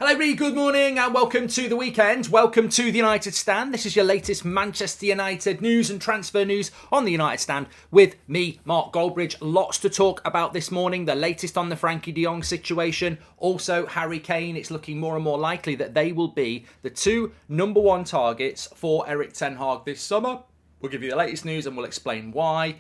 Hello, everybody. Good morning and welcome to the weekend. Welcome to the United Stand. This is your latest Manchester United news and transfer news on the United Stand with me, Mark Goldbridge. Lots to talk about this morning. The latest on the Frankie de Jong situation. Also, Harry Kane. It's looking more and more likely that they will be the two number one targets for Erik ten Hag this summer. We'll give you the latest news and we'll explain why.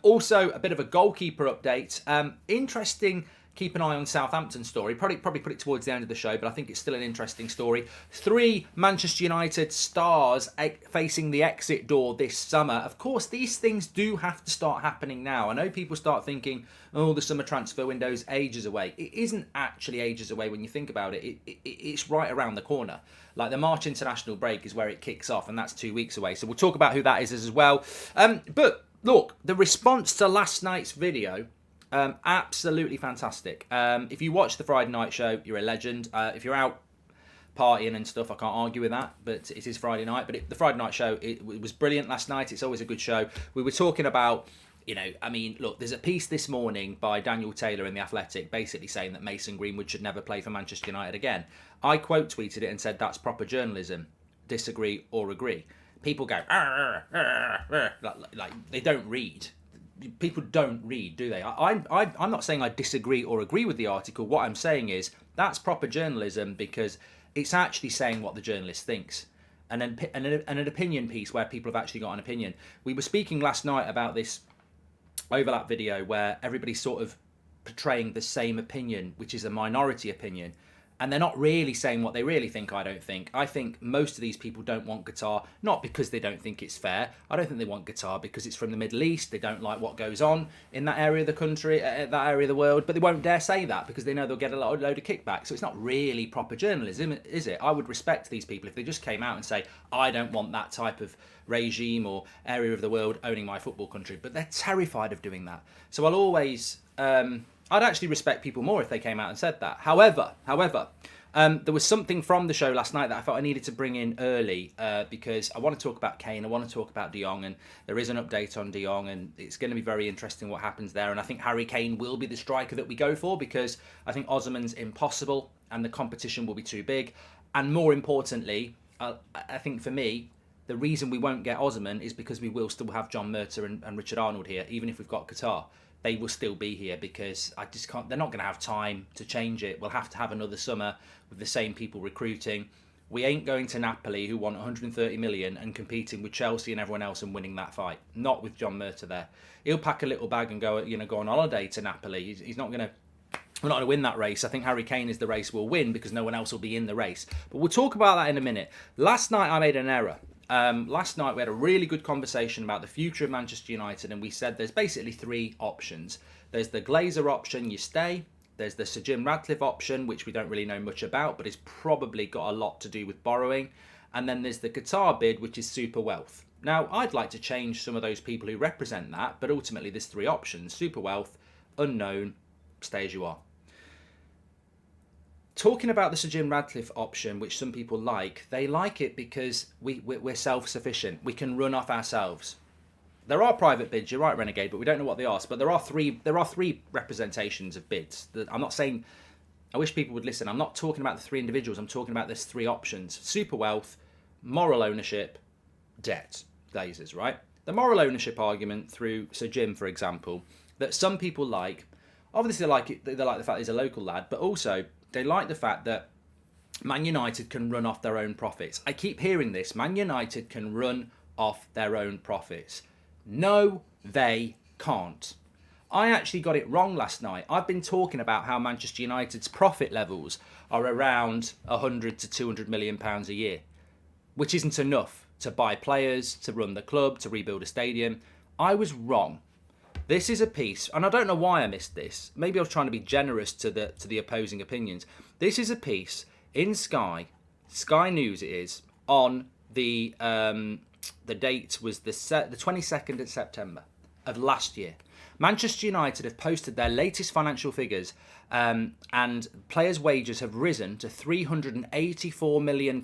Also, a bit of a goalkeeper update. Interesting. Keep an eye on Southampton's story. Probably put it towards the end of the show, but I think it's still an interesting story. 3 Manchester United stars facing the exit door this summer. Of course, these things do have to start happening now. I know people start thinking, oh, the summer transfer window's ages away. It isn't actually ages away when you think about it. It's right around the corner. Like the March international break is where it kicks off, and that's 2 weeks away. So we'll talk about who that is as well. But look, the response to last night's video, absolutely fantastic. If you watch the Friday night show, you're a legend. If you're out partying and stuff, I can't argue with that, but it is Friday night. But the Friday night show, it was brilliant last night. It's always a good show. We were talking about, look, there's a piece this morning by Daniel Taylor in The Athletic basically saying that Mason Greenwood should never play for Manchester United again. I quote tweeted it and said that's proper journalism. Disagree or agree. People go, like they don't read. People don't read, do they? I'm not saying I disagree or agree with the article. What I'm saying is that's proper journalism because it's actually saying what the journalist thinks. And an opinion piece where people have actually got an opinion. We were speaking last night about this overlap video where everybody's sort of portraying the same opinion, which is a minority opinion. And they're not really saying what they really think, I don't think. I think most of these people don't want Qatar, not because they don't think it's fair. I don't think they want Qatar because it's from the Middle East. They don't like what goes on in that area of the country, that area of the world. But they won't dare say that because they know they'll get a load of kickback. So it's not really proper journalism, is it? I would respect these people if they just came out and say, I don't want that type of regime or area of the world owning my football country. But they're terrified of doing that. So I'll always... I'd actually respect people more if they came out and said that. However, there was something from the show last night that I felt I needed to bring in early because I want to talk about Kane, I want to talk about de Jong, and there is an update on de Jong, and it's going to be very interesting what happens there. And I think Harry Kane will be the striker that we go for because I think Osman's impossible and the competition will be too big. And more importantly, I think for me, the reason we won't get Osman is because we will still have John Murta and Richard Arnold here, even if we've got Qatar. They will still be here because I just can't. They're not going to have time to change it. We'll have to have another summer with the same people recruiting. We ain't going to Napoli, who want 130 million, and competing with Chelsea and everyone else and winning that fight. Not with John Murta there. He'll pack a little bag and go on holiday to Napoli. We're not going to win that race. I think Harry Kane is the race we'll win because no one else will be in the race. But we'll talk about that in a minute. Last night I made an error. Last night we had a really good conversation about the future of Manchester United, and we said there's basically 3 options. There's the Glazer option, you stay. There's the Sir Jim Ratcliffe option, which we don't really know much about, but it's probably got a lot to do with borrowing. And then there's the Qatar bid, which is super wealth. Now, I'd like to change some of those people who represent that, but ultimately there's 3 options. Super wealth, unknown, stay as you are. Talking about the Sir Jim Ratcliffe option, which some people like, they like it because we're self-sufficient. We can run off ourselves. There are private bids, you're right, Renegade, but we don't know what they are. But there are three representations of bids. I'm not saying... I wish people would listen. I'm not talking about the 3 individuals. I'm talking about there's 3 options. Super wealth, moral ownership, debt. Glazers, right? The moral ownership argument through Sir Jim, for example, that some people like... Obviously, they like the fact that he's a local lad, but also... They like the fact that Man United can run off their own profits. I keep hearing this. Man United can run off their own profits. No, they can't. I actually got it wrong last night. I've been talking about how Manchester United's profit levels are around 100 to 200 million pounds a year, which isn't enough to buy players, to run the club, to rebuild a stadium. I was wrong. This is a piece, and I don't know why I missed this. Maybe I was trying to be generous to the opposing opinions. This is a piece in Sky News. It is on the date was the 22nd of September of last year. Manchester United have posted their latest financial figures, and players' wages have risen to £384 million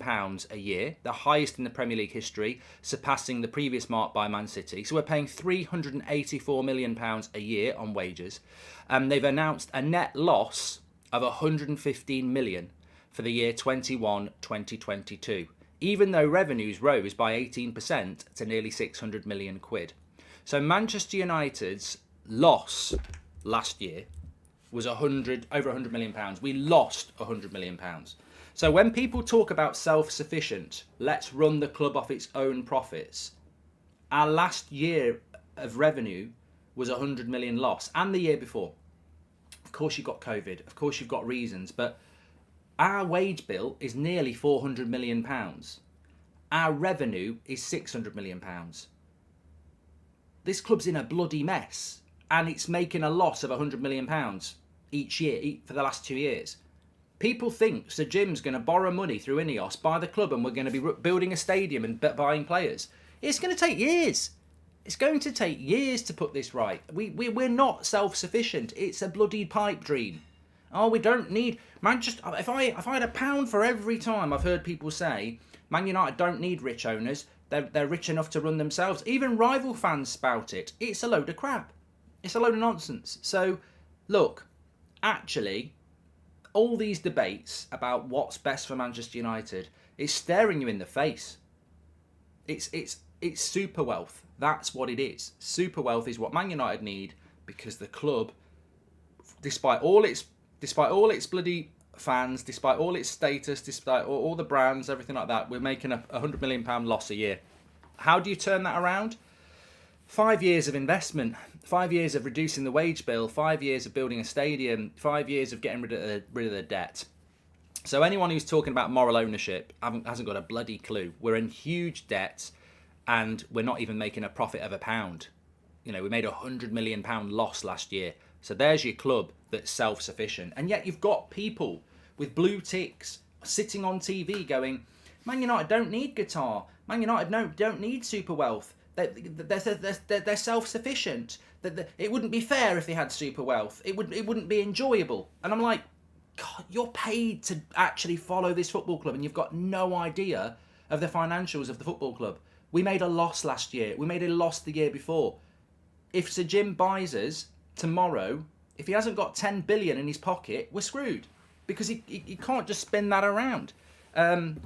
a year, the highest in the Premier League history, surpassing the previous mark by Man City. So we're paying £384 million a year on wages. They've announced a net loss of £115 million. for the year 21-2022, even though revenues rose by 18% to nearly 600 million quid. So Manchester United's loss last year was over 100 million pounds. We lost 100 million pounds. So when people talk about self-sufficient, let's run the club off its own profits, our last year of revenue was 100 million loss, and the year before. Of course you've got COVID, of course you've got reasons, but our wage bill is nearly 400 million pounds. Our revenue is 600 million pounds. This club's in a bloody mess, and it's making a loss of 100 million pounds each year for the last 2 years. People think Sir Jim's going to borrow money through Ineos, buy the club, and we're going to be building a stadium and buying players. It's going to take years. It's going to take years to put this right. We're not self-sufficient. It's a bloody pipe dream. Oh, we don't need Manchester. If I had a pound for every time I've heard people say Man United don't need rich owners, they're rich enough to run themselves. Even rival fans spout it. It's a load of crap. It's a load of nonsense. So, look, actually, all these debates about what's best for Manchester United is staring you in the face. It's super wealth. That's what it is. Super wealth is what Man United need, because the club, despite all its bloody fans, despite all its status, despite all the brands, everything like that, we're making a £100 million loss a year. How do you turn that around? 5 years of investment, 5 years of reducing the wage bill, 5 years of building a stadium, 5 years of getting rid of the debt. So anyone who's talking about moral ownership hasn't got a bloody clue. We're in huge debt, and we're not even making a profit of £1. You know, we made £100 million loss last year. So there's your club that's self-sufficient. And yet you've got people with blue ticks sitting on TV going, Man United don't need Qatar. Man United don't need super wealth. They're self-sufficient. It wouldn't be fair if they had super wealth. It wouldn't be enjoyable. And I'm like, God, you're paid to actually follow this football club, and you've got no idea of the financials of the football club. We made a loss last year. We made a loss the year before. If Sir Jim buys us tomorrow, if he hasn't got 10 billion in his pocket, we're screwed, because he can't just spin that around.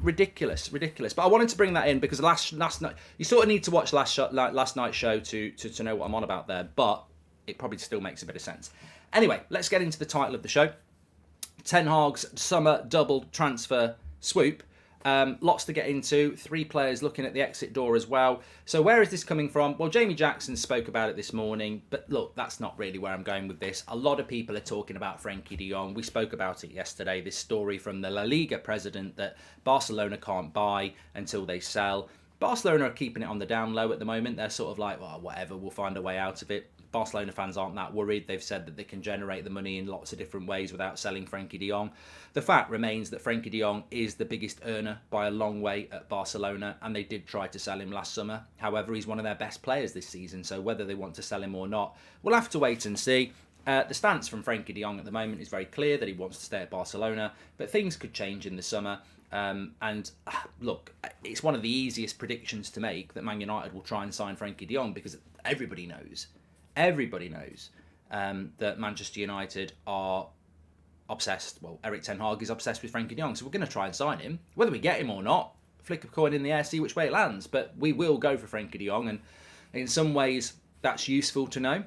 Ridiculous. But I wanted to bring that in because last night, you sort of need to watch last night's show to know what I'm on about there, but it probably still makes a bit of sense. Anyway, let's get into the title of the show. Ten Hag's summer double transfer swoop. Lots to get into. 3 players looking at the exit door as well. So where is this coming from? Well, Jamie Jackson spoke about it this morning, but look, that's not really where I'm going with this. A lot of people are talking about Frenkie de Jong. We spoke about it yesterday, this story from the La Liga president that Barcelona can't buy until they sell. Barcelona are keeping it on the down low at the moment. They're sort of like, well, whatever, we'll find a way out of it. Barcelona fans aren't that worried. They've said that they can generate the money in lots of different ways without selling Frenkie de Jong. The fact remains that Frenkie de Jong is the biggest earner by a long way at Barcelona, and they did try to sell him last summer. However, he's one of their best players this season, so whether they want to sell him or not, we'll have to wait and see. The stance from Frenkie de Jong at the moment is very clear that he wants to stay at Barcelona, but things could change in the summer. Look, it's one of the easiest predictions to make that Man United will try and sign Frenkie de Jong, because everybody knows that Manchester United are obsessed. Well, Eric Ten Hag is obsessed with Frenkie de Jong, so we're going to try and sign him. Whether we get him or not, flick a coin in the air, see which way it lands. But we will go for Frenkie de Jong, and in some ways that's useful to know.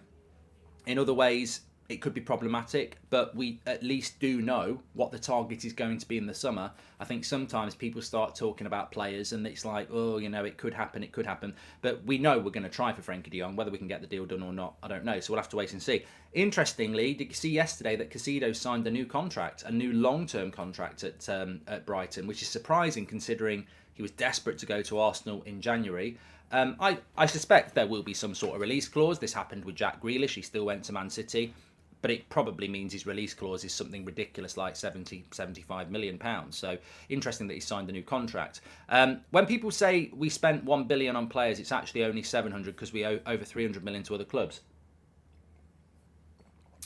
In other ways, it could be problematic, but we at least do know what the target is going to be in the summer. I think sometimes people start talking about players and it's like, oh, you know, it could happen. But we know we're going to try for Frenkie de Jong. Whether we can get the deal done or not, I don't know. So we'll have to wait and see. Interestingly, did you see yesterday that Caicedo signed a new contract, a new long-term contract at Brighton, which is surprising considering he was desperate to go to Arsenal in January. I suspect there will be some sort of release clause. This happened with Jack Grealish. He still went to Man City. But it probably means his release clause is something ridiculous like £75 million. So interesting that he signed a new contract. When people say we spent £1 billion on players, it's actually only 700 because we owe over 300 million to other clubs.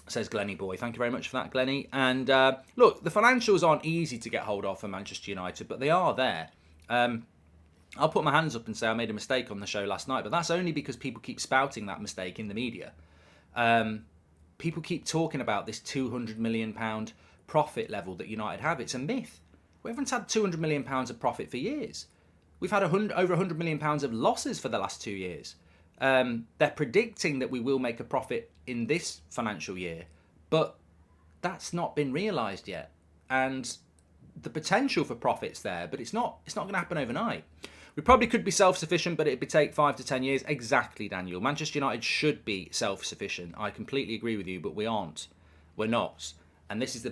Says Glenny Boy. Thank you very much for that, Glenny. And look, the financials aren't easy to get hold of for Manchester United, but they are there. I'll put my hands up and say I made a mistake on the show last night, but that's only because people keep spouting that mistake in the media. People keep talking about this £200 million profit level that United have. It's a myth. We haven't had £200 million of profit for years. We've had over £100 million of losses for the last 2 years. They're predicting that we will make a profit in this financial year, but that's not been realised yet. And the potential for profit's there, but it's not going to happen overnight. We probably could be self-sufficient, but it'd take 5 to 10 years. Exactly, Daniel. Manchester United should be self-sufficient. I completely agree with you, but we aren't. We're not. And this is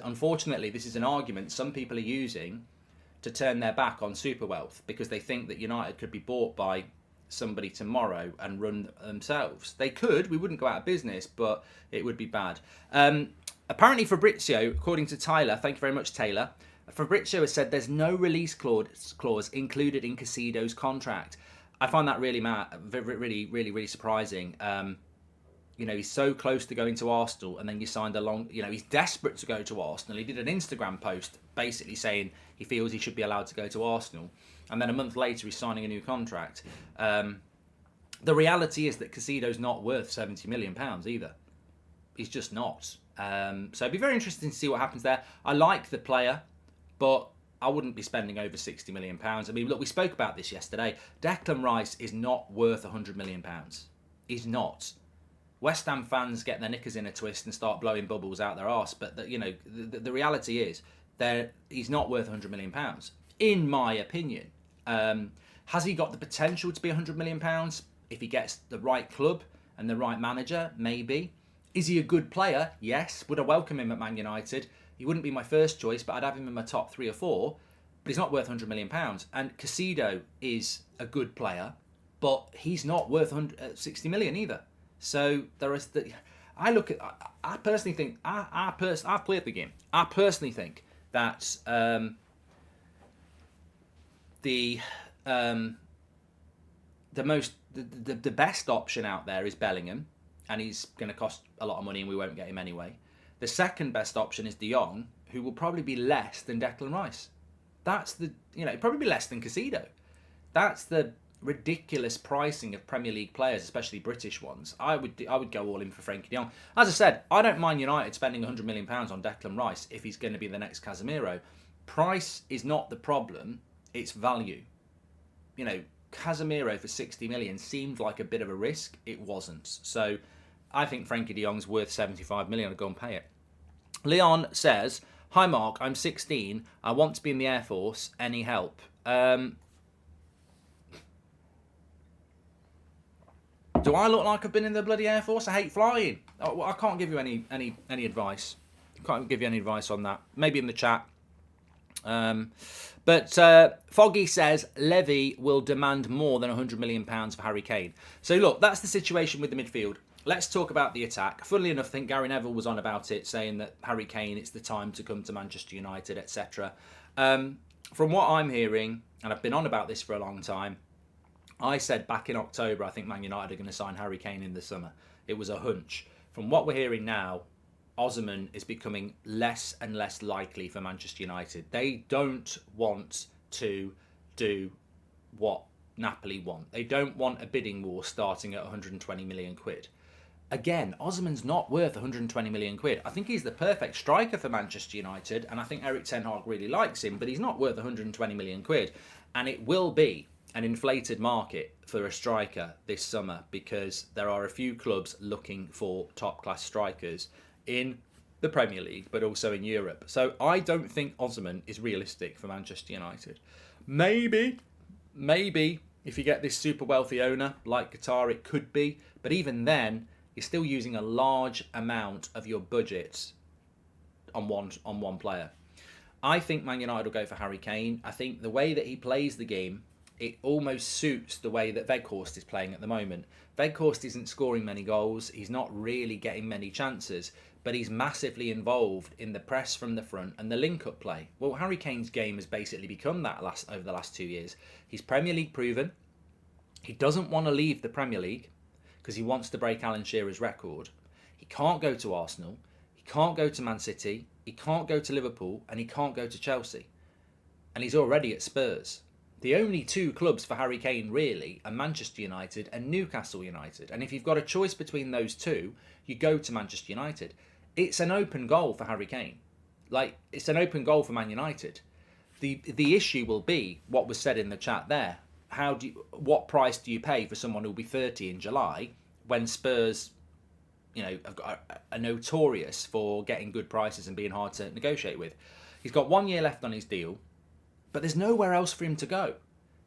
unfortunately, this is an argument some people are using to turn their back on super wealth, because they think that United could be bought by somebody tomorrow and run themselves. They could. We wouldn't go out of business, but it would be bad. Apparently Fabrizio, according to Tyler, thank you very much, Taylor, Fabrizio has said there's no release clause included in Casido's contract. I find that really surprising. He's so close to going to Arsenal, and then you signed a long... he's desperate to go to Arsenal. He did an Instagram post basically saying he feels he should be allowed to go to Arsenal. And then a month later, he's signing a new contract. The reality is that Casido's not worth £70 million either. He's just not. So it'd be very interesting to see what happens there. I like the player, but I wouldn't be spending over £60 million. I mean, look, we spoke about this yesterday. Declan Rice is not worth £100 million. He's not. West Ham fans get their knickers in a twist and start blowing bubbles out their arse. But, the reality is he's not worth £100 million, in my opinion. Has he got the potential to be £100 million? If he gets the right club and the right manager, maybe. Is he a good player? Yes. Would I welcome him at Man United? He wouldn't be my first choice, but I'd have him in my top 3 or 4. But he's not worth £100 million. And Casido is a good player, but he's not worth 60 million either. So there is I personally think I've played the game. I personally think that the best option out there is Bellingham, and he's going to cost a lot of money, and we won't get him anyway. The second best option is JONG, who will probably be less than Declan Rice. That's probably be less than Casido. That's the ridiculous pricing of Premier League players, especially British ones. I would go all in for Frenkie de Jong. As I said, I don't mind United spending £100 million on Declan Rice if he's going to be the next Casemiro. Price is not the problem, it's value. Casemiro for 60 million seemed like a bit of a risk. It wasn't. So I think Frenkie de Jong's worth 75 million. I'll go and pay it. Leon says, "Hi Mark, I'm 16. I want to be in the Air Force. Any help?" Do I look like I've been in the bloody Air Force? I hate flying. I can't give you any advice. Can't give you any advice on that. Maybe in the chat. But Foggy says Levy will demand more than £100 million for Harry Kane. So look, that's the situation with the midfield. Let's talk about the attack. Funnily enough, I think Gary Neville was on about it, saying that Harry Kane, it's the time to come to Manchester United, etc. From what I'm hearing, and I've been on about this for a long time, I said back in October, I think Man United are going to sign Harry Kane in the summer. It was a hunch. From what we're hearing now, Osimhen is becoming less and less likely for Manchester United. They don't want to do what Napoli want. They don't want a bidding war starting at 120 million quid. Again, Osimhen's not worth 120 million quid. I think he's the perfect striker for Manchester United, and I think Eric Ten Hag really likes him, but he's not worth 120 million quid. And it will be an inflated market for a striker this summer, because there are a few clubs looking for top-class strikers in the Premier League, but also in Europe. So I don't think Osimhen is realistic for Manchester United. Maybe if you get this super wealthy owner like Qatar, it could be. But even then, you're still using a large amount of your budget on one player. I think Man United will go for Harry Kane. I think the way that he plays the game, it almost suits the way that Weghorst is playing at the moment. Weghorst isn't scoring many goals. He's not really getting many chances, but he's massively involved in the press from the front and the link-up play. Well, Harry Kane's game has basically become that over the last 2 years. He's Premier League proven. He doesn't want to leave the Premier League because he wants to break Alan Shearer's record. He can't go to Arsenal. He can't go to Man City. He can't go to Liverpool, and he can't go to Chelsea. And he's already at Spurs. The only 2 clubs for Harry Kane, really, are Manchester United and Newcastle United. And if you've got a choice between those 2, you go to Manchester United. It's an open goal for Harry Kane. Like, it's an open goal for Man United. The issue will be what was said in the chat there. What price do you pay for someone who'll be 30 in July when Spurs, are notorious for getting good prices and being hard to negotiate with? He's got 1 year left on his deal, but there's nowhere else for him to go.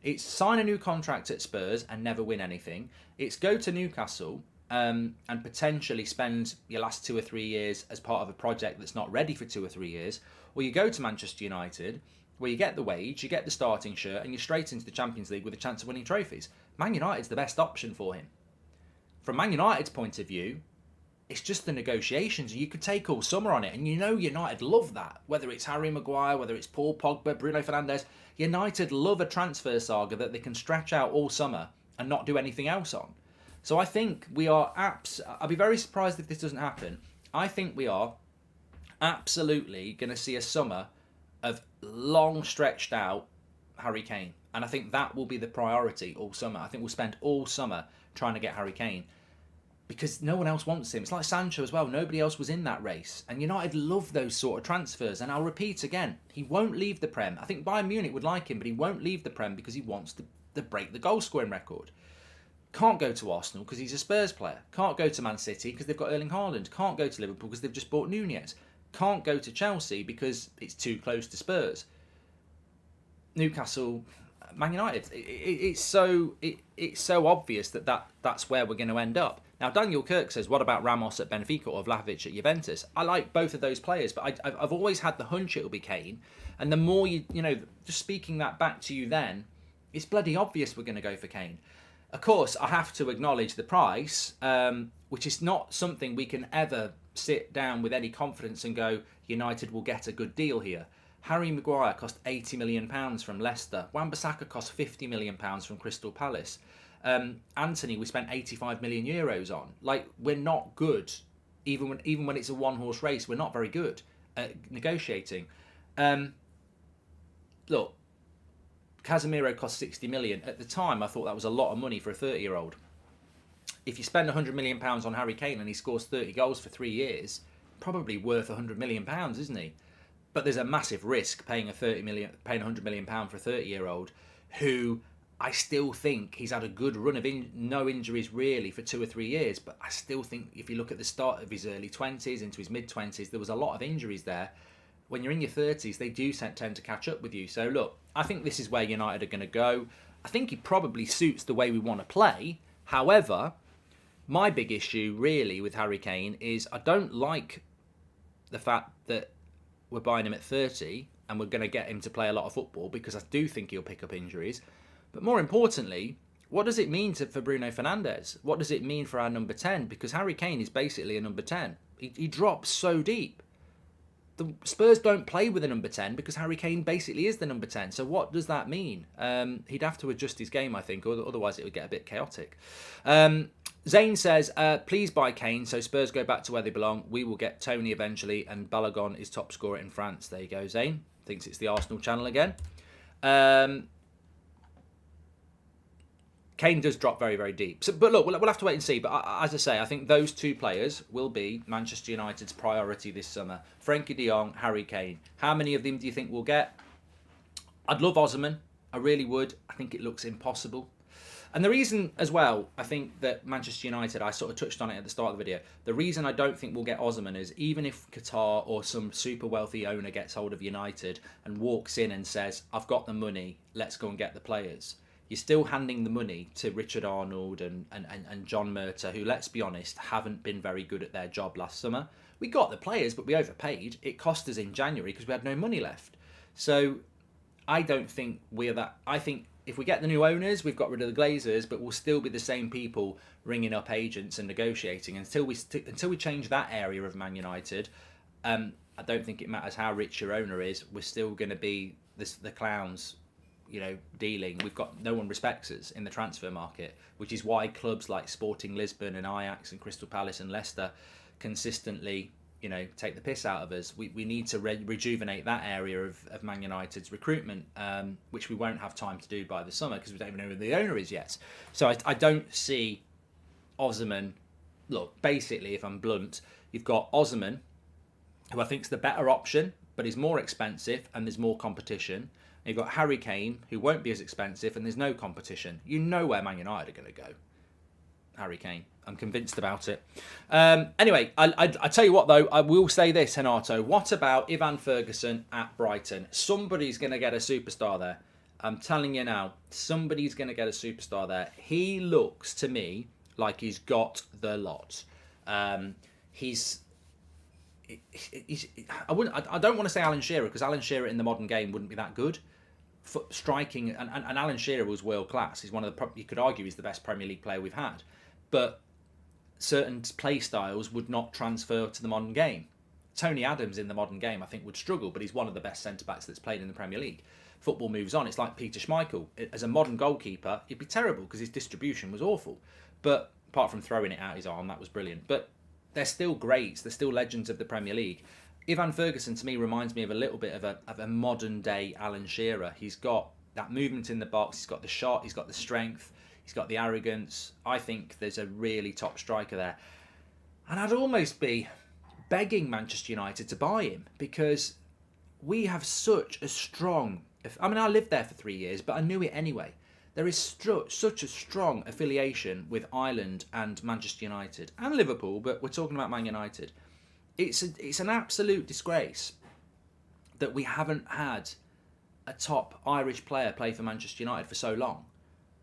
It's sign a new contract at Spurs and never win anything. It's go to Newcastle and potentially spend your last 2 or 3 years as part of a project that's not ready for 2 or 3 years. Or you go to Manchester United, where you get the wage, you get the starting shirt, and you're straight into the Champions League with a chance of winning trophies. Man United's the best option for him. From Man United's point of view, it's just the negotiations. You could take all summer on it, and United love that. Whether it's Harry Maguire, whether it's Paul Pogba, Bruno Fernandes, United love a transfer saga that they can stretch out all summer and not do anything else on. So I think we are I'll be very surprised if this doesn't happen. I think we are absolutely going to see a summer of long stretched out Harry Kane. And I think that will be the priority all summer. I think we'll spend all summer trying to get Harry Kane because no one else wants him. It's like Sancho as well. Nobody else was in that race. And United love those sort of transfers. And I'll repeat again, he won't leave the Prem. I think Bayern Munich would like him, but he won't leave the Prem because he wants to break the goal scoring record. Can't go to Arsenal because he's a Spurs player. Can't go to Man City because they've got Erling Haaland. Can't go to Liverpool because they've just bought Nunez. Can't go to Chelsea because it's too close to Spurs. Newcastle, Man United. It's so obvious that's where we're going to end up. Now, Daniel Kirk says, what about Ramos at Benfica or Vlahovic at Juventus? I like both of those players, but I've always had the hunch it'll be Kane. And the more just speaking that back to you then, it's bloody obvious we're going to go for Kane. Of course, I have to acknowledge the price, which is not something we can ever sit down with any confidence and go, United will get a good deal here. Harry Maguire cost £80 million from Leicester. Wan-Bissaka cost £50 million from Crystal Palace. Anthony, we spent €85 million on. Like, we're not good. Even when it's a one-horse race, we're not very good at negotiating. Look, Casemiro cost 60 million. At the time, I thought that was a lot of money for a 30-year-old. If you spend £100 million on Harry Kane and he scores 30 goals for 3 years, probably worth £100 million, isn't he? But there's a massive risk paying £100 million for a 30-year-old who I still think he's had a good run of no injuries really for 2 or 3 years. But I still think if you look at the start of his early 20s into his mid-20s, there was a lot of injuries there. When you're in your 30s, they do tend to catch up with you. So look, I think this is where United are going to go. I think he probably suits the way we want to play. However, my big issue really with Harry Kane is I don't like the fact that we're buying him at 30 and we're going to get him to play a lot of football because I do think he'll pick up injuries. But more importantly, what does it mean for Bruno Fernandes? What does it mean for our number 10? Because Harry Kane is basically a number 10. He drops so deep. The Spurs don't play with a number 10 because Harry Kane basically is the number 10. So what does that mean? He'd have to adjust his game, I think, or otherwise it would get a bit chaotic. Zane says, please buy Kane so Spurs go back to where they belong. We will get Tony eventually and Balogun is top scorer in France. There you go, Zane. Thinks it's the Arsenal channel again. Kane does drop very, very deep. So, but look, we'll have to wait and see. But as I say, I think those two players will be Manchester United's priority this summer. Frenkie de Jong, Harry Kane. How many of them do you think we'll get? I'd love Osimhen. I really would. I think it looks impossible. And the reason as well, I think that Manchester United, I sort of touched on it at the start of the video. The reason I don't think we'll get Osimhen is even if Qatar or some super wealthy owner gets hold of United and walks in and says, I've got the money, let's go and get the players. You're still handing the money to Richard Arnold and John Murtaugh, who, let's be honest, haven't been very good at their job last summer. We got the players, but we overpaid. It cost us in January because we had no money left. So I don't think we're that. I think if we get the new owners, we've got rid of the Glazers, but we'll still be the same people ringing up agents and negotiating until we change that area of Man United. I don't think it matters how rich your owner is. We're still going to be the clowns, dealing. We've got no one respects us in the transfer market, which is why clubs like Sporting Lisbon and Ajax and Crystal Palace and Leicester consistently, take the piss out of us. We need to rejuvenate that area of Man United's recruitment, which we won't have time to do by the summer because we don't even know who the owner is yet. So I don't see Osimhen. Look, basically, if I'm blunt, you've got Osimhen, who I think is the better option but he's more expensive and there's more competition. And you've got Harry Kane, who won't be as expensive and there's no competition. You know where Man United are going to go. Harry Kane. I'm convinced about it. Anyway, I tell you what, though, I will say this, Renato. What about Ivan Ferguson at Brighton? Somebody's going to get a superstar there. I'm telling you now, somebody's going to get a superstar there. He looks to me like he's got the lot. I don't want to say Alan Shearer, because Alan Shearer in the modern game wouldn't be that good. Striking, and Alan Shearer was world class. He's one of the, you could argue, he's the best Premier League player we've had. But certain play styles would not transfer to the modern game. Tony Adams in the modern game, I think, would struggle, but he's one of the best centre-backs that's played in the Premier League. Football moves on. It's like Peter Schmeichel. As a modern goalkeeper, he'd be terrible because his distribution was awful. But apart from throwing it out his arm, that was brilliant. But they're still greats. They're still legends of the Premier League. Ivan Ferguson, to me, reminds me of a little bit of a modern-day Alan Shearer. He's got that movement in the box. He's got the shot. He's got the strength. He's got the arrogance. I think there's a really top striker there. And I'd almost be begging Manchester United to buy him, because we have such a strong... I mean, I lived there for 3 years, but I knew it anyway. There is such a strong affiliation with Ireland and Manchester United and Liverpool, but we're talking about Man United. It's an absolute disgrace that we haven't had a top Irish player play for Manchester United for so long.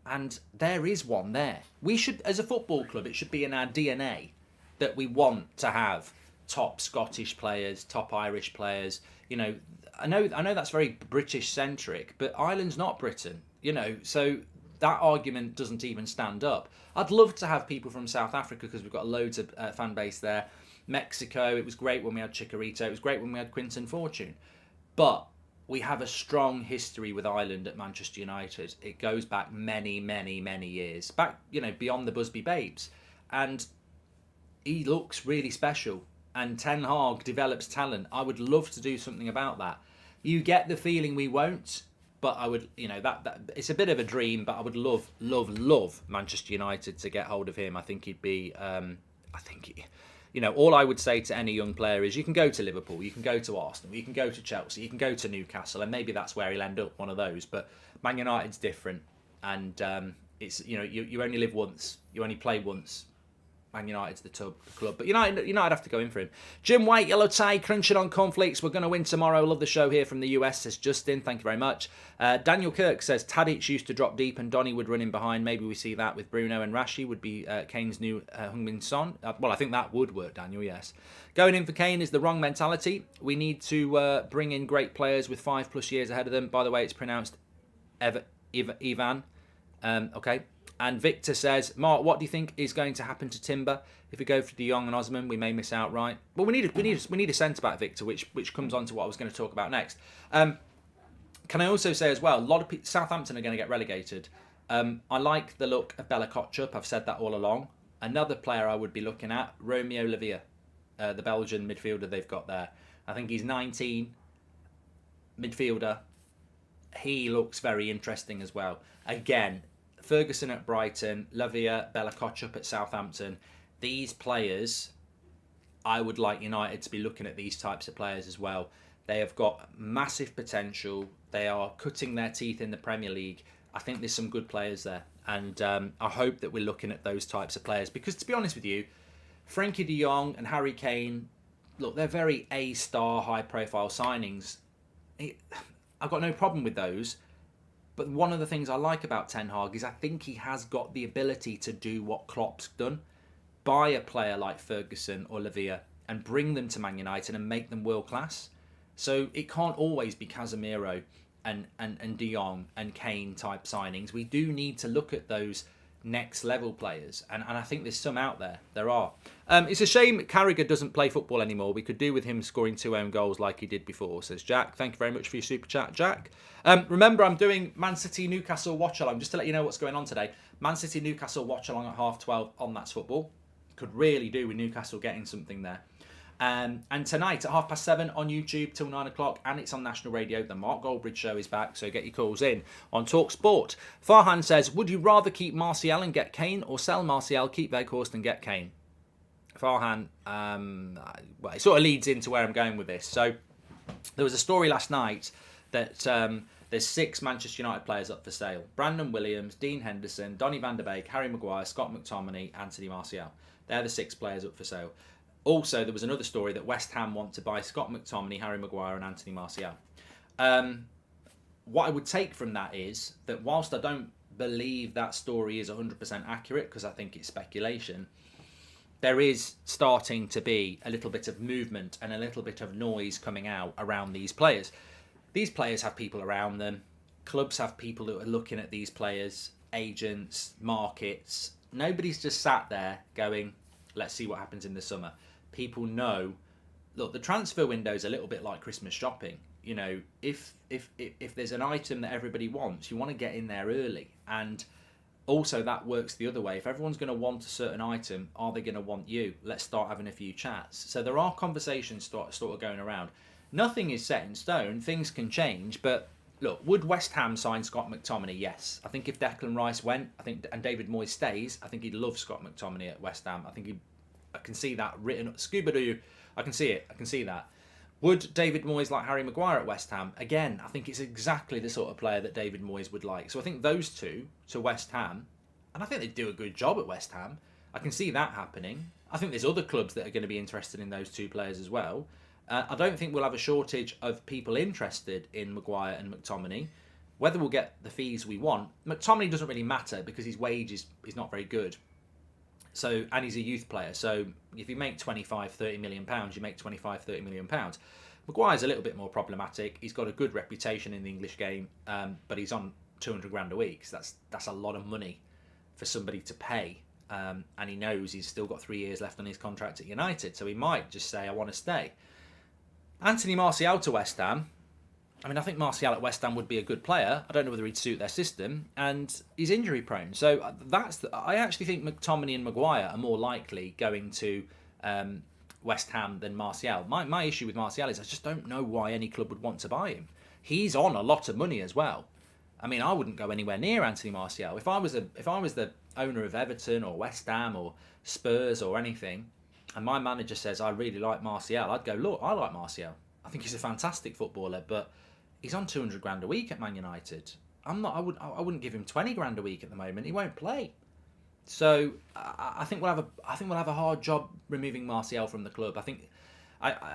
And there is one there. We should, as a football club, it should be in our DNA that we want to have top Scottish players, top Irish players. You know, I know that's very British centric, but Ireland's not Britain. You know, so that argument doesn't even stand up. I'd love to have people from South Africa, because we've got loads of fan base there. Mexico, it was great when we had Chicharito. It was great when we had Quinton Fortune. But we have a strong history with Ireland at Manchester United. It goes back many, many, many years. Back, you know, beyond the Busby Babes. And he looks really special. And Ten Hag develops talent. I would love to do something about that. You get the feeling we won't. But I would, you know, that it's a bit of a dream, but I would love Manchester United to get hold of him. I think he'd be, you know, all I would say to any young player is you can go to Liverpool, you can go to Arsenal, you can go to Chelsea, you can go to Newcastle, and maybe that's where he'll end up, one of those. But Man United's different, and it's, you know, you only live once, you only play once. Man United's the club, but United have to go in for him. Jim White, yellow tie, crunching on cornflakes. We're going to win tomorrow. Love the show here from the US, says Justin. Thank you very much. Daniel Kirk says Tadic used to drop deep and Donny would run in behind. Maybe we see that with Bruno, and Rashi would be Kane's new Heung-min Son. Well, I think that would work, Daniel, yes. Going in for Kane is the wrong mentality. We need to bring in great players with 5+ years ahead of them. By the way, it's pronounced Ivan. Okay. And Victor says, Mark, what do you think is going to happen to Timber if we go for De Jong and Osman? We may miss out, right? Well, we need a centre back, Victor, which comes on to what I was going to talk about next. Can I also say as well, a lot of Southampton are going to get relegated. I like the look of Bella Kotchup. I've said that all along. Another player I would be looking at, Romeo Lavia, the Belgian midfielder they've got there. I think he's 19, midfielder. He looks very interesting as well. Again, Ferguson at Brighton, Lavia, Bella Kotchup at Southampton. These players, I would like United to be looking at these types of players as well. They have got massive potential. They are cutting their teeth in the Premier League. I think there's some good players there. And I hope that we're looking at those types of players. Because to be honest with you, Frankie de Jong and Harry Kane, look, they're very A-star, high-profile signings. I've got no problem with those. But one of the things I like about Ten Hag is I think he has got the ability to do what Klopp's done. Buy a player like Ferguson or Lavia and bring them to Man United and make them world class. So it can't always be Casemiro and De Jong and Kane type signings. We do need to look at those next level players. And I think there's some out there. There are. It's a shame Carragher doesn't play football anymore. We could do with him scoring 2 own goals like he did before, says Jack. Thank you very much for your super chat, Jack. Remember, I'm doing Man City Newcastle watch along, just to let you know what's going on today. Man City Newcastle watch along at 12:30 on That's Football. Could really do with Newcastle getting something there. And tonight at 7:30 on YouTube till 9 o'clock, and it's on national radio. The Mark Goldbridge Show is back, so get your calls in on Talk Sport. Farhan says, would you rather keep Martial and get Kane, or sell Martial, keep Weghorst and get Kane? Farhan, well, it sort of leads into where I'm going with this. So There was a story last night that there's 6 Manchester United players up for sale. Brandon Williams, Dean Henderson, Donny van der Beek, Harry Maguire, Scott McTominay, Anthony Martial. They're the 6 players up for sale. Also, there was another story that West Ham want to buy Scott McTominay, Harry Maguire and Anthony Martial. What I would take from that is that whilst I don't believe that story is 100% accurate, because I think it's speculation, there is starting to be a little bit of movement and a little bit of noise coming out around these players. These players have people around them. Clubs have people who are looking at these players, agents, markets. Nobody's just sat there going, let's see what happens in the summer. People know, look, the transfer window is a little bit like Christmas shopping. You know, if there's an item that everybody wants, you want to get in there early. And also that works the other way. If everyone's going to want a certain item, are they going to want you? Let's start having a few chats. So there are conversations sort of going around. Nothing is set in stone. Things can change. But look, would West Ham sign Scott McTominay? Yes. I think if Declan Rice went, and David Moyes stays, I think he'd love Scott McTominay at West Ham. I can see that written. Scooby-Doo. I can see it. I can see that. Would David Moyes like Harry Maguire at West Ham? Again, I think it's exactly the sort of player that David Moyes would like. So I think those two to West Ham, and I think they'd do a good job at West Ham. I can see that happening. I think there's other clubs that are going to be interested in those 2 players as well. I don't think we'll have a shortage of people interested in Maguire and McTominay. Whether we'll get the fees we want, McTominay doesn't really matter because his wage is not very good. So, and he's a youth player. So if you make 25, 30 million pounds, you make 25, 30 million pounds. Maguire's a little bit more problematic. He's got a good reputation in the English game, but he's on 200 grand a week. So that's a lot of money for somebody to pay. And he knows he's still got 3 years left on his contract at United. So he might just say, I want to stay. Anthony Martial to West Ham. I mean, I think Martial at West Ham would be a good player. I don't know whether he'd suit their system, and he's injury prone. So I actually think McTominay and Maguire are more likely going to West Ham than Martial. My issue with Martial is I just don't know why any club would want to buy him. He's on a lot of money as well. I mean, I wouldn't go anywhere near Anthony Martial. If I was the owner of Everton or West Ham or Spurs or anything, and my manager says I really like Martial, I'd go, look, I like Martial. I think he's a fantastic footballer, but he's on 200 grand a week at Man United. I wouldn't give him 20 grand a week at the moment. He won't play. So I think we'll have a hard job removing Martial from the club. I think,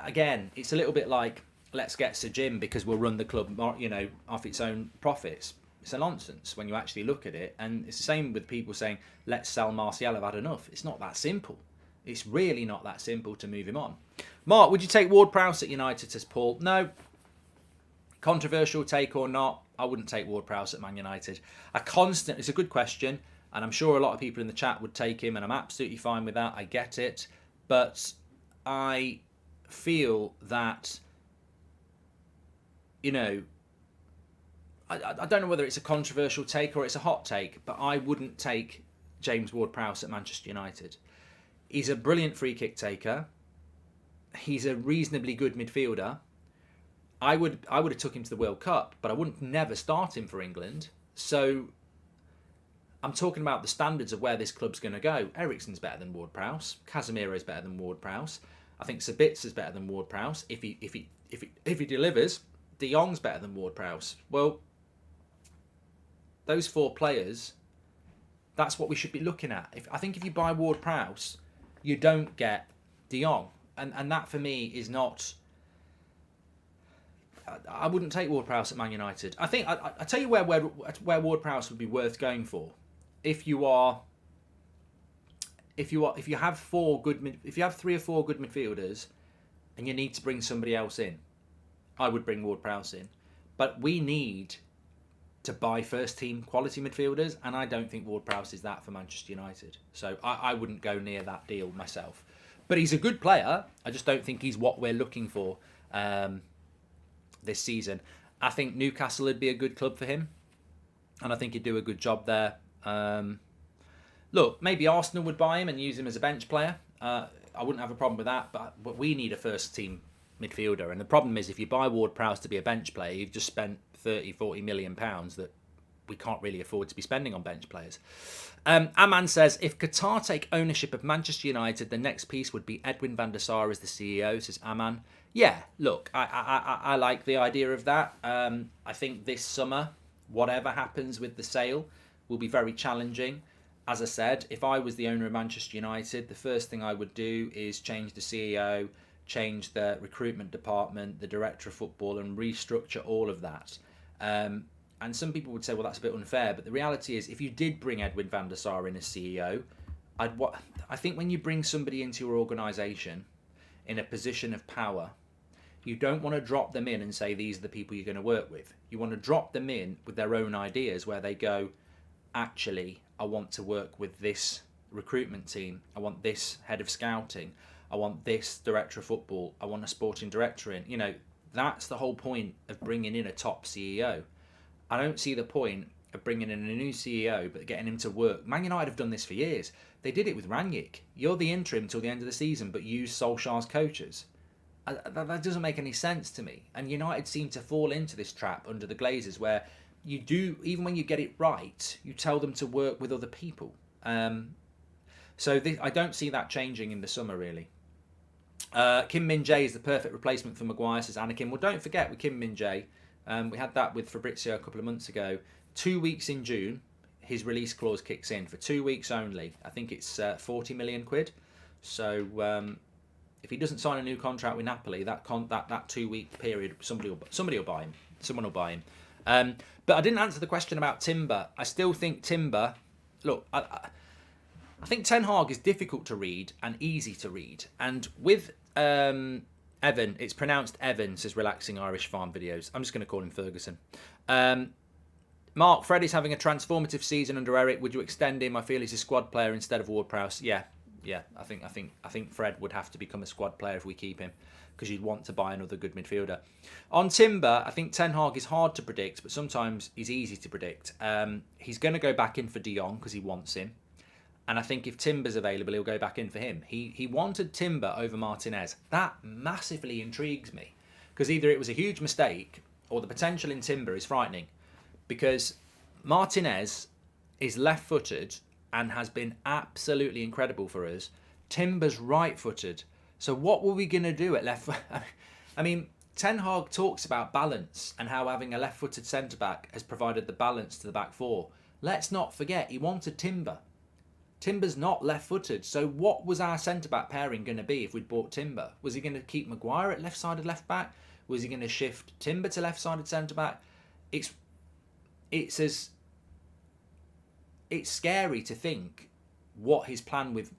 again, it's a little bit like let's get Sir Jim because we'll run the club, off its own profits. It's a nonsense when you actually look at it, and it's the same with people saying let's sell Martial. I've had enough. It's not that simple. It's really not that simple to move him on. Mark, would you take Ward-Prowse at United? Says Paul. No. Controversial take or not, I wouldn't take Ward-Prowse at Man United. It's a good question, and I'm sure a lot of people in the chat would take him, and I'm absolutely fine with that. I get it. But I feel that, I don't know whether it's a controversial take or it's a hot take, but I wouldn't take James Ward-Prowse at Manchester United. He's a brilliant free kick taker. He's a reasonably good midfielder. I would have took him to the World Cup, but I wouldn't never start him for England. So I'm talking about the standards of where this club's going to go. Eriksen's better than Ward-Prowse. Casemiro's better than Ward-Prowse. I think Sabitza's better than Ward-Prowse. If he delivers, De Jong's better than Ward-Prowse. Well, those 4 players, that's what we should be looking at. I think if you buy Ward-Prowse, you don't get De Jong. And that for me is not... I wouldn't take Ward-Prowse at Man United. I think I tell you where Ward-Prowse would be worth going for. If you have 3 or 4 good midfielders, and you need to bring somebody else in, I would bring Ward-Prowse in. But we need to buy first team quality midfielders, and I don't think Ward-Prowse is that for Manchester United. So I wouldn't go near that deal myself. But he's a good player. I just don't think he's what we're looking for this season. I think Newcastle would be a good club for him, and I think he'd do a good job there. Look, maybe Arsenal would buy him and use him as a bench player. I wouldn't have a problem with that, but we need a first team midfielder, and the problem is if you buy Ward-Prowse to be a bench player, you've just spent 30, 40 million pounds that we can't really afford to be spending on bench players. Aman says, if Qatar take ownership of Manchester United, the next piece would be Edwin van der Sar as the CEO, says Aman. Yeah, look, I like the idea of that. I think this summer, whatever happens with the sale, will be very challenging. As I said, if I was the owner of Manchester United, the first thing I would do is change the CEO, change the recruitment department, the director of football, and restructure all of that. And some people would say, well, that's a bit unfair. But the reality is, if you did bring Edwin van der Sar in as CEO, I think when you bring somebody into your organisation in a position of power, you don't want to drop them in and say, these are the people you're going to work with. You want to drop them in with their own ideas where they go, actually, I want to work with this recruitment team. I want this head of scouting. I want this director of football. I want a sporting director in. You know, that's the whole point of bringing in a top CEO. I don't see the point of bringing in a new CEO but getting him to work. Man United have done this for years. They did it with Rangnick. You're the interim till the end of the season, but use Solskjaer's coaches. That doesn't make any sense to me. And United seem to fall into this trap under the Glazers where you do, even when you get it right, you tell them to work with other people. I don't see that changing in the summer, really. Kim Min-jae is the perfect replacement for Maguire, says Anakin. Well, don't forget with Kim Min-jae, we had that with Fabrizio a couple of months ago. 2 weeks in June, his release clause kicks in for 2 weeks only. I think it's 40 million quid. So if he doesn't sign a new contract with Napoli, that 2 week period, somebody will buy him. Someone will buy him. But I didn't answer the question about Timber. I still think Timber. Look, I think Ten Hag is difficult to read and easy to read. And with Evan, it's pronounced Evan, says Relaxing Irish Farm Videos. I'm just going to call him Ferguson. Mark, Fred is having a transformative season under Eric. Would you extend him? I feel he's a squad player instead of Ward-Prowse. Yeah. I think Fred would have to become a squad player if we keep him, because you'd want to buy another good midfielder. On Timber, I think Ten Hag is hard to predict, but sometimes he's easy to predict. He's going to go back in for De Jong because he wants him. And I think if Timber's available, he'll go back in for him. He wanted Timber over Martinez. That massively intrigues me, because either it was a huge mistake or the potential in Timber is frightening, because Martinez is left-footed and has been absolutely incredible for us. Timber's right-footed. So what were we going to do at left foot? I mean, Ten Hag talks about balance and how having a left-footed centre-back has provided the balance to the back four. Let's not forget, he wanted Timber. Timber's not left-footed. So what was our centre-back pairing going to be if we'd bought Timber? Was he going to keep Maguire at left-sided left-back? Was he going to shift Timber to left-sided centre-back? It's scary to think what his plan with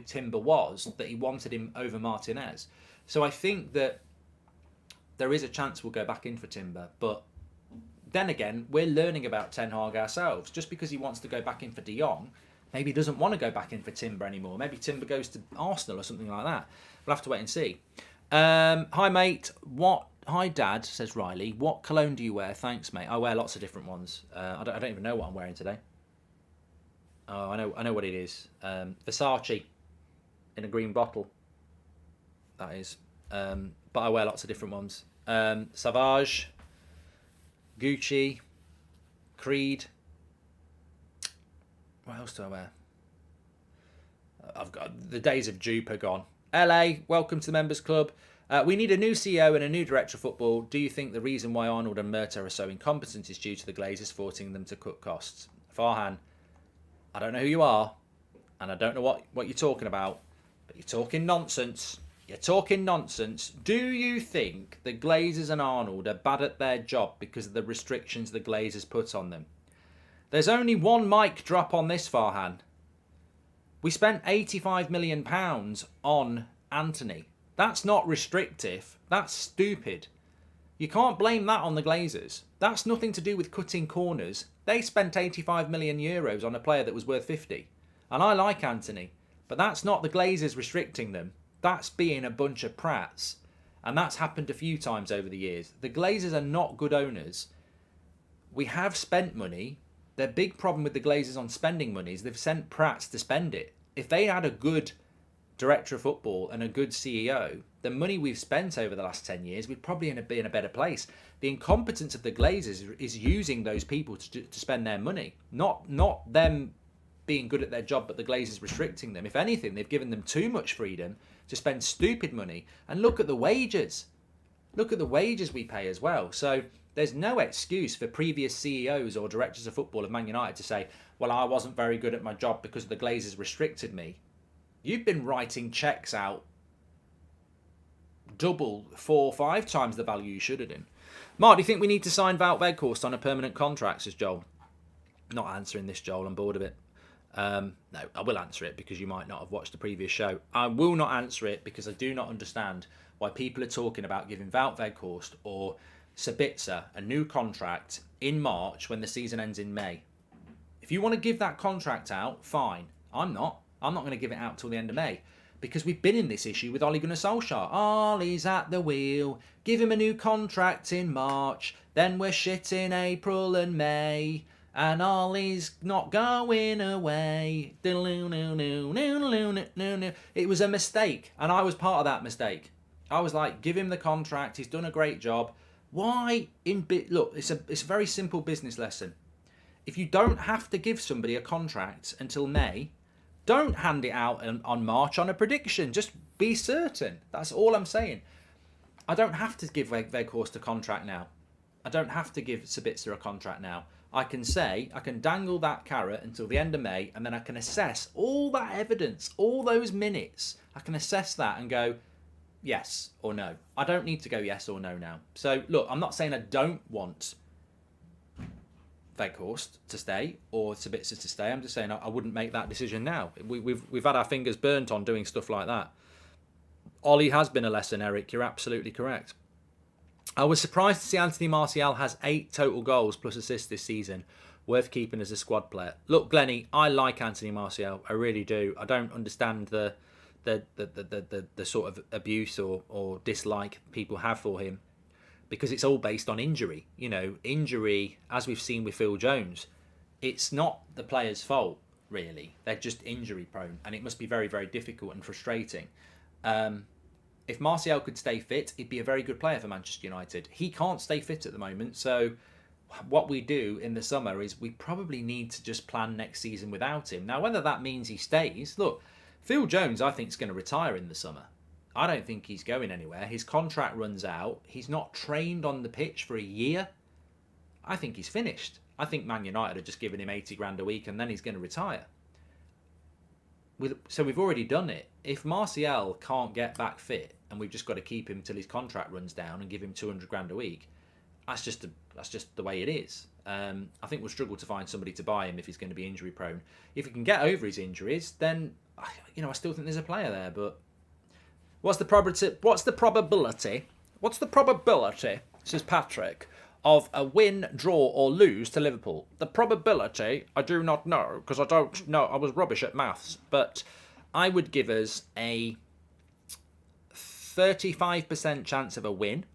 Timber was, that he wanted him over Martinez. So I think that there is a chance we'll go back in for Timber. But then again, we're learning about Ten Hag ourselves. Just because he wants to go back in for De Jong, maybe he doesn't want to go back in for Timber anymore. Maybe Timber goes to Arsenal or something like that. We'll have to wait and see. Hi, mate. Hi, Dad, says Riley. What cologne do you wear? Thanks, mate. I wear lots of different ones. I don't even know what I'm wearing today. Oh, I know what it is. Versace in a green bottle. That is. But I wear lots of different ones. Savage, Gucci, Creed. What else do I wear? I've got the days of dupe are gone. LA, welcome to the Members Club. We need a new CEO and a new director of football. Do you think the reason why Arnold and Murta are so incompetent is due to the Glazers forcing them to cut costs? Farhan, I don't know who you are, and I don't know what you're talking about, but you're talking nonsense. You're talking nonsense. Do you think the Glazers and Arnold are bad at their job because of the restrictions the Glazers put on them? There's only one mic drop on this, Farhan. We spent £85 million on Anthony. That's not restrictive. That's stupid. You can't blame that on the Glazers. That's nothing to do with cutting corners. They spent €85 million on a player that was worth 50. And I like Anthony. But that's not the Glazers restricting them. That's being a bunch of prats. And that's happened a few times over the years. The Glazers are not good owners. We have spent money. Their big problem with the Glazers on spending money is they've sent prats to spend it. If they had a good director of football and a good CEO, the money we've spent over the last 10 years, we'd probably be in a better place. The incompetence of the Glazers is using those people to spend their money, not them being good at their job, but the Glazers restricting them. If anything, they've given them too much freedom to spend stupid money. And look at the wages. Look at the wages we pay as well. So there's no excuse for previous CEOs or directors of football of Man United to say, well, I wasn't very good at my job because the Glazers restricted me. You've been writing checks out double, 4, 5 times the value you should have done. Mark, do you think we need to sign Wout Weghorst on a permanent contract, says Joel? Not answering this, Joel. I'm bored of it. No, I will answer it because you might not have watched the previous show. I will not answer it because I do not understand why people are talking about giving Wout Weghorst or Sabitzer a new contract in March when the season ends in May. If you want to give that contract out, fine. I'm not going to give it out till the end of May because we've been in this issue with Ole Gunnar Solskjaer. Ollie's at the wheel. Give him a new contract in March. Then we're shit in April and May. And Ollie's not going away. It was a mistake. And I was part of that mistake. I was like, give him the contract. He's done a great job. Why? Look, it's a very simple business lesson. If you don't have to give somebody a contract until May, don't hand it out on March on a prediction. Just be certain. That's all I'm saying. I don't have to give Weghorst a contract now. I don't have to give Sabitzer a contract now. I can dangle that carrot until the end of May, and then I can assess all that evidence, all those minutes. I can assess that and go, yes or no. I don't need to go yes or no now. So, look, I'm not saying I don't want Weghorst to stay or Sabitzer to stay. I'm just saying I wouldn't make that decision now. We've had our fingers burnt on doing stuff like that. Ollie has been a lesson, Eric. You're absolutely correct. I was surprised to see Anthony Martial has 8 total goals plus assists this season. Worth keeping as a squad player. Look, Glennie, I like Anthony Martial. I really do. I don't understand the sort of abuse or dislike people have for him because it's all based on injury. You know, injury, as we've seen with Phil Jones, it's not the player's fault, really. They're just injury prone, and it must be very, very difficult and frustrating. If Martial could stay fit, he'd be a very good player for Manchester United. He can't stay fit at the moment, so what we do in the summer is we probably need to just plan next season without him. Now, whether that means he stays, look, Phil Jones, I think, is going to retire in the summer. I don't think he's going anywhere. His contract runs out. He's not trained on the pitch for a year. I think he's finished. I think Man United are just giving him 80 grand a week and then he's going to retire. So we've already done it. If Martial can't get back fit and we've just got to keep him till his contract runs down and give him 200 grand a week, that's just the way it is. I think we'll struggle to find somebody to buy him if he's going to be injury prone. If he can get over his injuries, then I still think there's a player there. But what's the probability? Says Patrick, of a win, draw or lose to Liverpool? The probability, I do not know because I don't know. I was rubbish at maths, but I would give us a 35% chance of a win.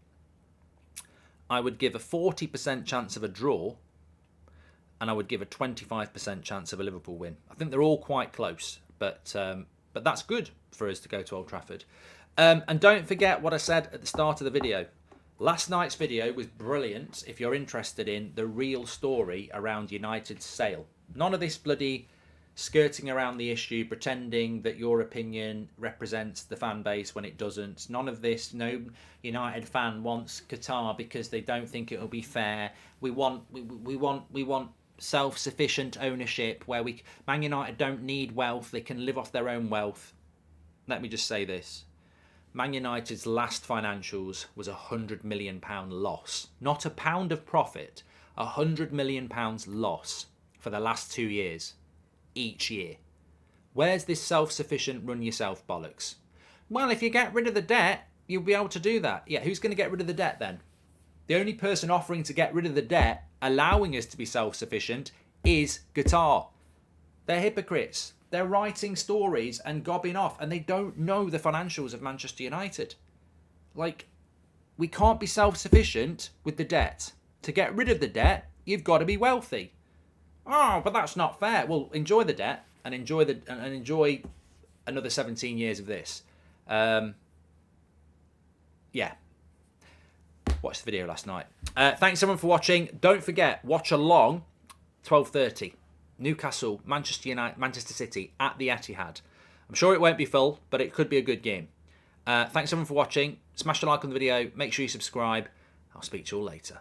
I would give a 40% chance of a draw, and I would give a 25% chance of a Liverpool win. I think they're all quite close, but that's good for us to go to Old Trafford. And don't forget what I said at the start of the video. Last night's video was brilliant if you're interested in the real story around United's sale. None of this bloody skirting around the issue, pretending that your opinion represents the fan base when it doesn't. None of this, no United fan wants Qatar because they don't think it'll be fair. We want self-sufficient ownership where Man United don't need wealth, they can live off their own wealth. Let me just say this. Man United's last financials was a £100 million loss. Not a pound of profit, £100 million loss for the last 2 years. Each year. Where's this self-sufficient run yourself bollocks? Well, if you get rid of the debt, you'll be able to do that. Yeah, who's going to get rid of the debt then? The only person offering to get rid of the debt, allowing us to be self-sufficient, is Qatar. They're hypocrites. They're writing stories and gobbing off, and they don't know the financials of Manchester United. Like, we can't be self-sufficient with the debt. To get rid of the debt, you've got to be wealthy. Oh, but that's not fair. Well, enjoy the debt and enjoy another 17 years of this. yeah, watched the video last night. Thanks everyone for watching. Don't forget, watch along 12:30. Newcastle, Manchester United, Manchester City at the Etihad. I'm sure it won't be full, but it could be a good game. Thanks everyone for watching. Smash the like on the video. Make sure you subscribe. I'll speak to you all later.